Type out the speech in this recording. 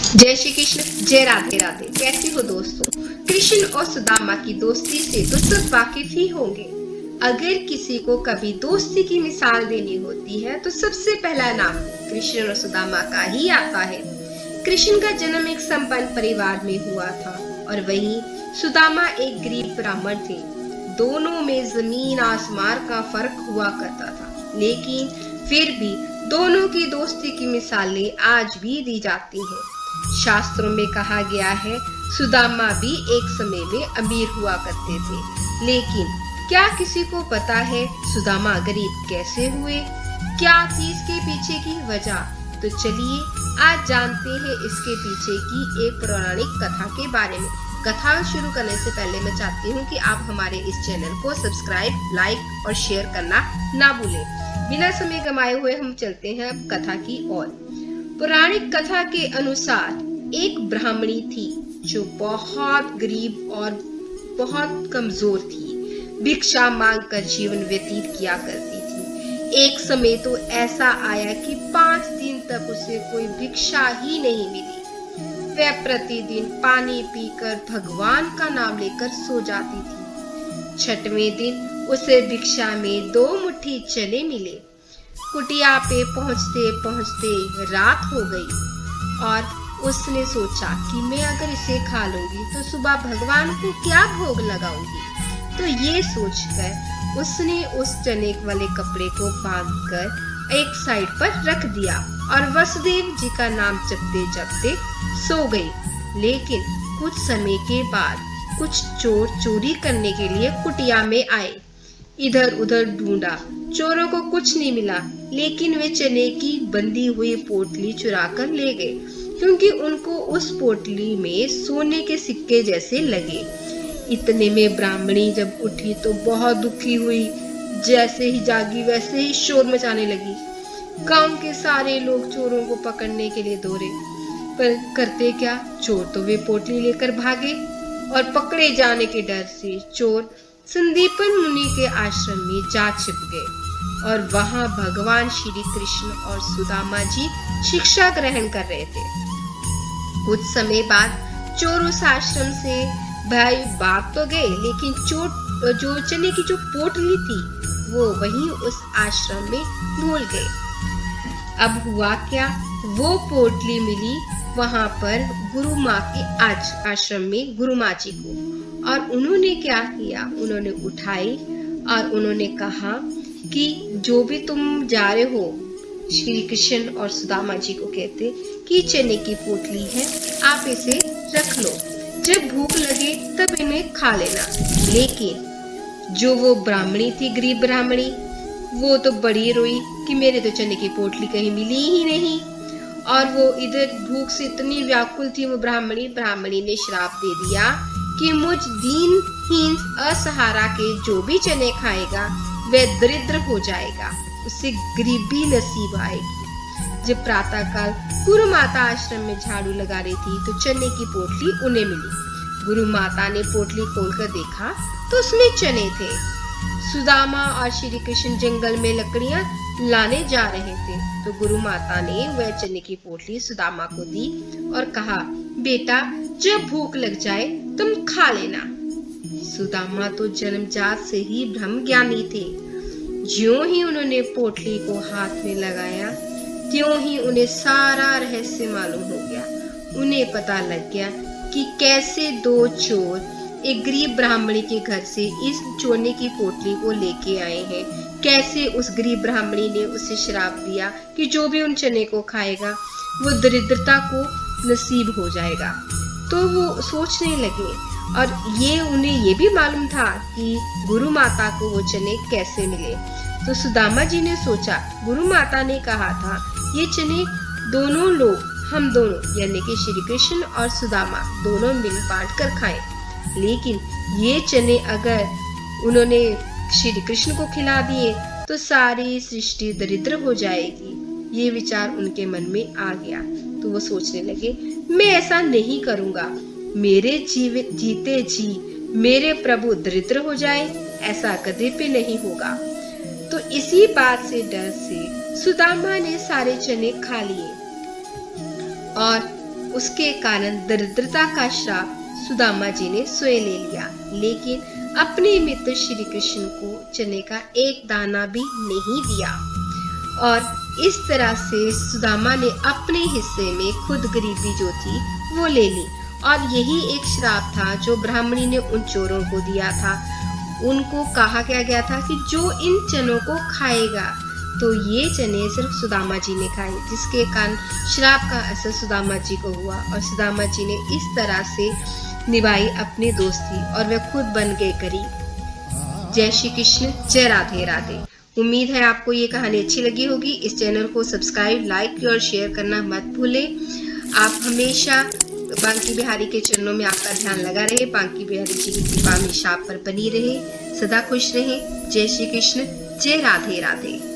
जय श्री कृष्ण, जय राधे राधे। कैसी हो दोस्तों? कृष्ण और सुदामा की दोस्ती से तो सब वाकिफ ही होंगे। अगर किसी को कभी दोस्ती की मिसाल देनी होती है तो सबसे पहला नाम कृष्ण और सुदामा का ही आता है। कृष्ण का जन्म एक संपन्न परिवार में हुआ था और वहीं सुदामा एक गरीब ब्राह्मण थे। दोनों में जमीन आसमान का फर्क हुआ करता था, लेकिन फिर भी दोनों की दोस्ती की मिसालें आज भी दी जाती हैं। शास्त्रों में कहा गया है, सुदामा भी एक समय में अमीर हुआ करते थे, लेकिन क्या किसी को पता है सुदामा गरीब कैसे हुए? क्या थी इसके पीछे की वजह? तो चलिए आज जानते हैं इसके पीछे की एक पौराणिक कथा के बारे में। कथा शुरू करने से पहले मैं चाहती हूँ कि आप हमारे इस चैनल को सब्सक्राइब, लाइक और शेयर करना ना भूलें। बिना समय गंवाए हुए हम चलते हैं अब कथा की ओर। पौराणिक कथा के अनुसार एक ब्राह्मणी थी जो बहुत गरीब और बहुत कमजोर थी। भिक्षा मांगकर जीवन व्यतीत किया करती थी। एक समय तो ऐसा आया कि 5 दिन तक उसे कोई भिक्षा ही नहीं मिली। वह प्रतिदिन पानी पीकर भगवान का नाम लेकर सो जाती थी। 6वें दिन उसे भिक्षा में 2 मुट्ठी चने मिले। कुटिया पे पहुंचते पहुंचते रात हो गई और उसने सोचा कि मैं अगर इसे खा लूंगी तो सुबह भगवान को क्या भोग लगाऊंगी। तो ये सोचकर उसने उस चने वाले कपड़े को बांधकर एक साइड पर रख दिया और वसुदेव जी का नाम जपते जपते सो गई। लेकिन कुछ समय के बाद कुछ चोर चोरी करने के लिए कुटिया में आए। इधर उधर ढूंढा, चोरों को कुछ नहीं मिला, लेकिन वे चने की बंधी हुई पोटली चुरा कर ले गए, क्योंकि उनको उस पोटली में सोने के सिक्के जैसे लगे। इतने में ब्राह्मणी जब उठी तो बहुत दुखी हुई। जैसे ही जागी वैसे ही शोर मचाने लगी। गांव के सारे लोग चोरों को पकड़ने के लिए दौड़े, पर करते क्या, चोर तो वे पोटली लेकर भागे और पकड़े जाने के डर से चोर संदीपन मुनि के आश्रम में जा छिप गए और वहां भगवान श्री कृष्ण और सुदामा जी शिक्षा ग्रहण कर रहे थे। कुछ समय बाद चोर उस आश्रम से भाई भाग तो गए, लेकिन जो चने की जो पोटली थी वो वहीं उस आश्रम में भूल गए। अब हुआ क्या, वो पोटली मिली वहां पर गुरु माँ के आश्रम में गुरु माँ जी को, और उन्होंने क्या किया, उन्होंने उठाई और उन्होंने कहा कि जो भी तुम जा रहे हो, श्री कृष्ण और सुदामा जी को कहते कि चने की पोटली है, आप इसे रख लो, जब भूख लगे तब इन्हें खा लेना। लेकिन जो वो ब्राह्मणी थी, गरीब ब्राह्मणी, वो तो बड़ी रोई कि मेरे तो चने की पोटली कहीं मिली ही नहीं। और वो इधर भूख से इतनी व्याकुल थी वो ब्राह्मणी ने श्राप दे दिया कि मुझ दीनहीन असहारा के जो भी चने खाएगा वह दरिद्र हो जाएगा, उसे गरीबी नसीब आएगी। जब प्रातःकाल गुरु माता आश्रम में झाड़ू लगा रही थी तो चने की पोटली उन्हें मिली। गुरु माता ने पोटली खोलकर देखा तो उसमें चने थे। सुदामा और श्री कृष्ण जंगल में लकड़ियां लाने जा रहे थे तो गुरु माता ने वह चने की पोटली सुदामा को दी और कहा, बेटा जब भूख लग जाए तुम खा लेना। सुदामा तो जन्मजात से ही ब्रह्म ज्ञानी थे। ज्यों ही उन्होंने पोटली को हाथ में लगाया त्यों ही उन्हें सारा रहस्य मालूम हो गया। उन्हें पता लग गया कि कैसे 2 चोर एक गरीब ब्राह्मणी के घर से इस चोने की पोटली को लेके आए हैं। कैसे उस गरीब ब्राह्मणी ने उसे श्राप दिया कि जो भी उन चने को खाएगा वो दरिद्रता को नसीब हो जाएगा। तो वो सोचने लगे और उन्हें ये भी मालूम था कि गुरु माता को वो चने कैसे मिले। तो सुदामा जी ने सोचा, गुरु माता ने कहा था ये चने दोनों लोग, हम दोनों यानी कि श्री कृष्ण और सुदामा दोनों मिल बांट कर खाएं, लेकिन ये चने अगर उन्होंने श्री कृष्ण को खिला दिए तो सारी सृष्टि दरिद्र हो जाएगी। ये विचार उनके मन में आ गया तो वो सोचने लगे, मैं ऐसा नहीं करूंगा, मेरे जीते जी मेरे प्रभु दरिद्र हो जाए, ऐसा कभी भी नहीं होगा। तो इसी बात से डर से सुदामा ने सारे चने खा लिए और उसके कारण दरिद्रता का श्राप सुदामा जी ने स्वयं ले लिया, लेकिन अपने मित्र श्री कृष्ण को चने का एक दाना भी नहीं दिया और इस तरह से सुदामा ने अपने हिस्से में खुद गरीबी जो थी वो ले ली। और यही एक श्राप था जो ब्राह्मणी ने उन चोरों को दिया था। उनको कहा गया था कि जो इन चनों को खाएगा, तो ये चने सिर्फ सुदामा जी ने खाए, जिसके कारण श्राप का असर सुदामा जी को हुआ और सुदामा जी ने इस तरह से निभाई अपनी दोस्ती और वे खुद बन गए गरीब। जय श्री कृष्ण, जय राधे राधे। उम्मीद है आपको ये कहानी अच्छी लगी होगी। इस चैनल को सब्सक्राइब, लाइक और शेयर करना मत भूलें। आप हमेशा बांकी बिहारी के चरणों में आपका ध्यान लगा रहे। बांकी बिहारी जी की कृपा हमेशा आप पर बनी रहे। सदा खुश रहें। जय श्री कृष्ण, जय राधे राधे।